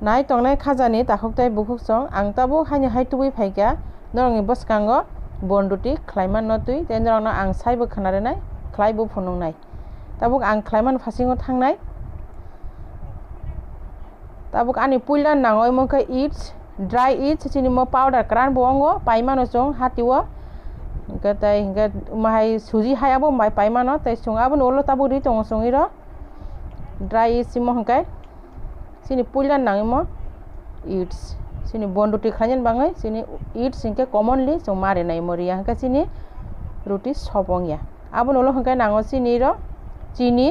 नाय तंगनाय खाजानि ताखुकथाय बुखुकसं आं ताबो हानि हायतुबुइ फाइका नरंनि बसकांगो बन्डुटि ख्लाइमान नतुइ ते नरंनो आं साइबो खानारेनाय ख्लाइबो फुनुंनाय ताबुक आं ख्लाइमान फासिङो थांनाय ताबुक आनि पुइलान नांगय मखै इट्स ड्राई इट्स सिनि म पाउडार क्रान बोंगो पाइमानो सं हातिवो गताय गत माहाय सुजी हायाबो माय पाइमानो तै संगाबो नोलो ताबुक रि तंग संगिरो ड्राई इट्स सिमो हंकाय सिनि पुइलान नांगय म इट्स सिनि बन्डुटि ख्लाइजन बाङै सिनि इट्स सिंके कमनलि सं मारे नाय मरिया हंकाय सिनि रुटि सपंगिया आबो नोलो हंकाय नांगो सिनि रो चिनी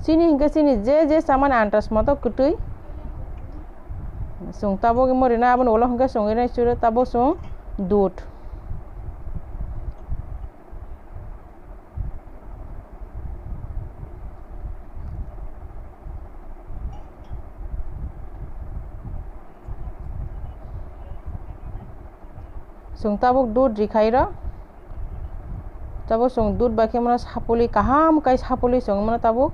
हंकाय सिनि जे सामान आन्टास मतो कुतुइ sung tabo ki mori na abon ulo hangka sung ira sura tabo sung दूध sung tabuk दूध रिखाइरा tabo sung दूध बाकी mana sapuli kaham kai sapuli sung mana tabuk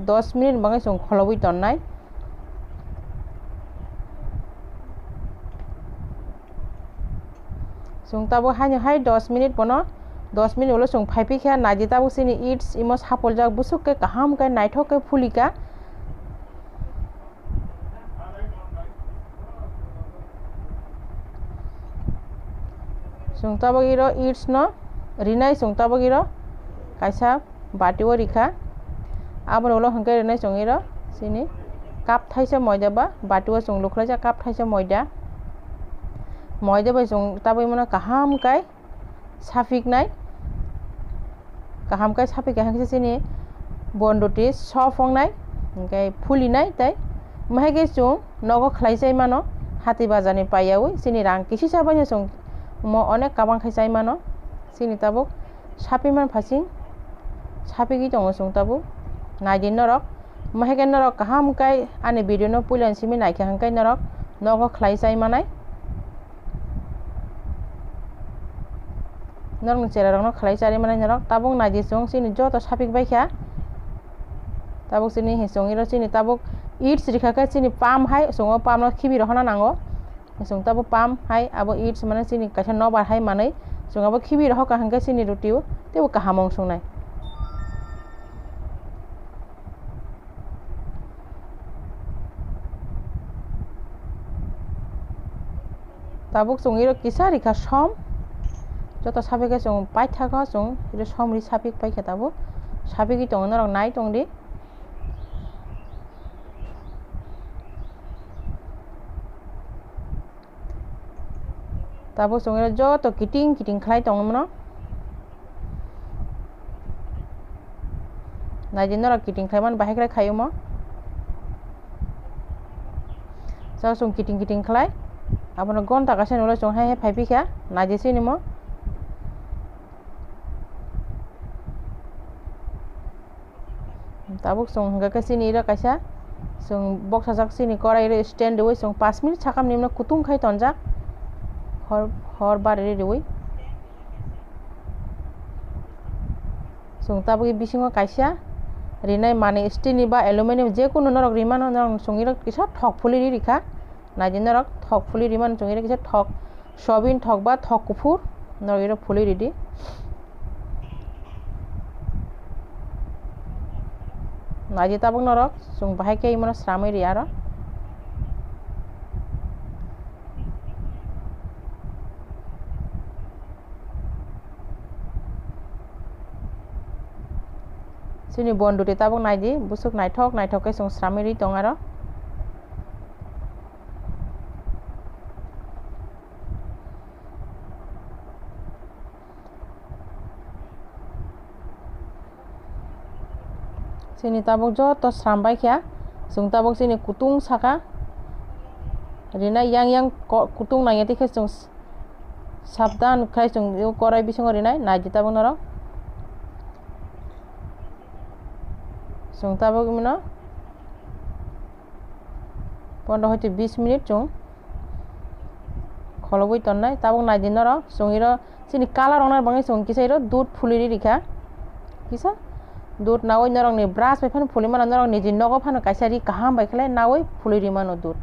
10 minute bangai sung kholobui tonnai sung tabo hanya hai 10 minute bono 10 minute ulo sung phaipi kha naji tabuk sini eats imo sapol jak busuk ke kaham kai naithok ke fulika sung tabuk iro eats no rinai sung tabuk iro kaisa batiwo rikha abon ulo hangkai rinai sung iro sini cup thaisa moida ba batiwo sung lukhlaja cup thaisa moida bai sung tabai mana kaham kai safik nai kaham kai safik hangse sini bonduti sofong nai kai phuli nai tai mahage sung nogo khlaisai mano hati bazani paiyawi sini rang kisi sabanya sung mo onek kabang khaisai mano sini tabuk sapi man phasing sapi ki tongo sung tabuk naidin norok mahage norok kaham kai ani video no pulan simi naikha hangkai norok nogo khlaisai manai norong chera no khlai chari manai norok tabuk naji sung sini joto sapik baikha tabuk sini hisong iro sini tabuk eats rikha ka sini palm hai songo palm no khibi rohana nango sung tabuk palm hai abo eats mane sini kaisa nobar hai manai sung abo khibi rohoka hangka sini rutiu tebu kahamong sungnai tabuk sung iro kisa rikha som joto sapike sung paitha ka sung iro somri sapik paikha tabuk sapiki tong norok nai tongdi tabuk sung iro joto kiting khlai tong mono naijin norok kiting khlaiman bahikra khayumo sa sung kiting khlai abono gonta kasen ulo sung hai phaipikha naji sini mo tabuk sung hingga ke sini ira kaisa sung box sajak sini korai ira stand deui sung 5 minute sakam nimna kutung khai tonjak hor bar ri deui sung tabuk bisingo kaisa rinai mani steel ba aluminum je kuno norok riman norok sung ira kisa thok phuli ri rikha naji norok thok phuli riman sung ira kisa thok sobin thok ba thok kufur norok ira phuli ridi naji tabuk norok sung bahai ke imono sramai ri aro sini bonduti tabuk naiji busuk naithok ke sung sramai ri tongaro sini tabuk joto srambai kya sung tabuk sini kutung saka rina yang kutung nangeti ke sung sabdan khai sung korai bisingo rinai naji tabuk norok sung tabuk mino 15 হইতে 20 minute sung kholobui tonnai tabuk naji norok sung iro sini color onar bangai sung kisairo दूध फुलिरि रिखा किसा দুধ নাওই নরংনি brush বাই Fanon ফুলি মানো নরংনি G নগো Fanon কাইসা রি কাহাম বাই খেলে নাওই ফুলি রি মানো দুধ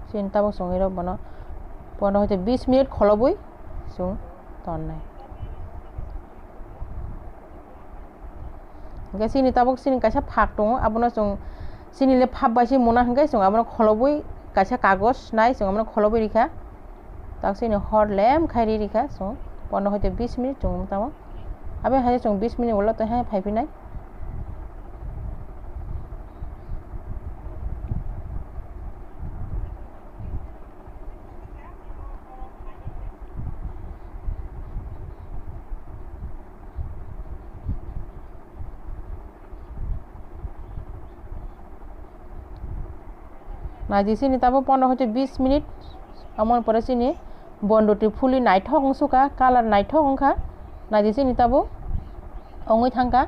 সিন তাবক সঙ্গির বনো 15 হইতে 20 মিনিট খলবই সুং তন্নাই গে সিনি তাবক সিনি কাইসা ফাক দङ আবনো সং সিনি le ফাপ বাইসি মনা হংগাই সং আবনো খলবই কাইসা কাগজ নাই সং আবনো খলবই রিখা তাক সিনি হট লেম খাইরি রিখা সং 15 হইতে 20 মিনিট সং তামো আবে হাই সং 20 মিনিট হলো তো হ্যাঁ ফাইফি নাই নাজি সিনি তাবো 15 হইতে 20 মিনিট আমন পরে সিনি বন্ডটি ফুলি নাইঠক অংশকা কালার নাইঠক অংখা নাজি সিনি তাবো অঙ্গই থাঙ্কা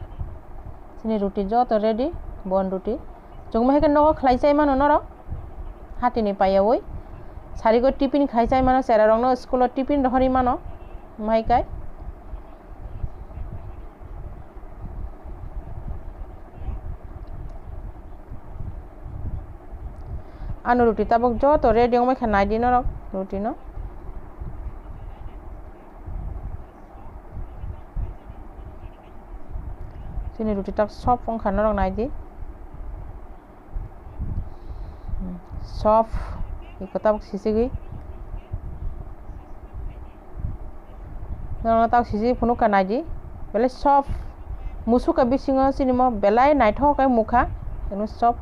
সিনি রুটি যত রেডি বন্ডটি জংমা হেকে নগো খাইসাই মানো নর হাতিনি পাইয়া ওই সারিগো টিফিন খাইসাই মানো সেরা রংনো স্কুলত টিফিন রহরি মানো মাইকাই আনো রুটি তাবক যত রেডি অংমা খানাই দি নর রুটি ন সিনি রুটি তাক সব অংখা নর নাই দি সব এই কথা সিসি গই নর তাক সিসি ফোনো কানাই দি বেলে সব মুসুকা বিসিং সিনিমা বেলাই নাইঠকাই মুখা এনো সব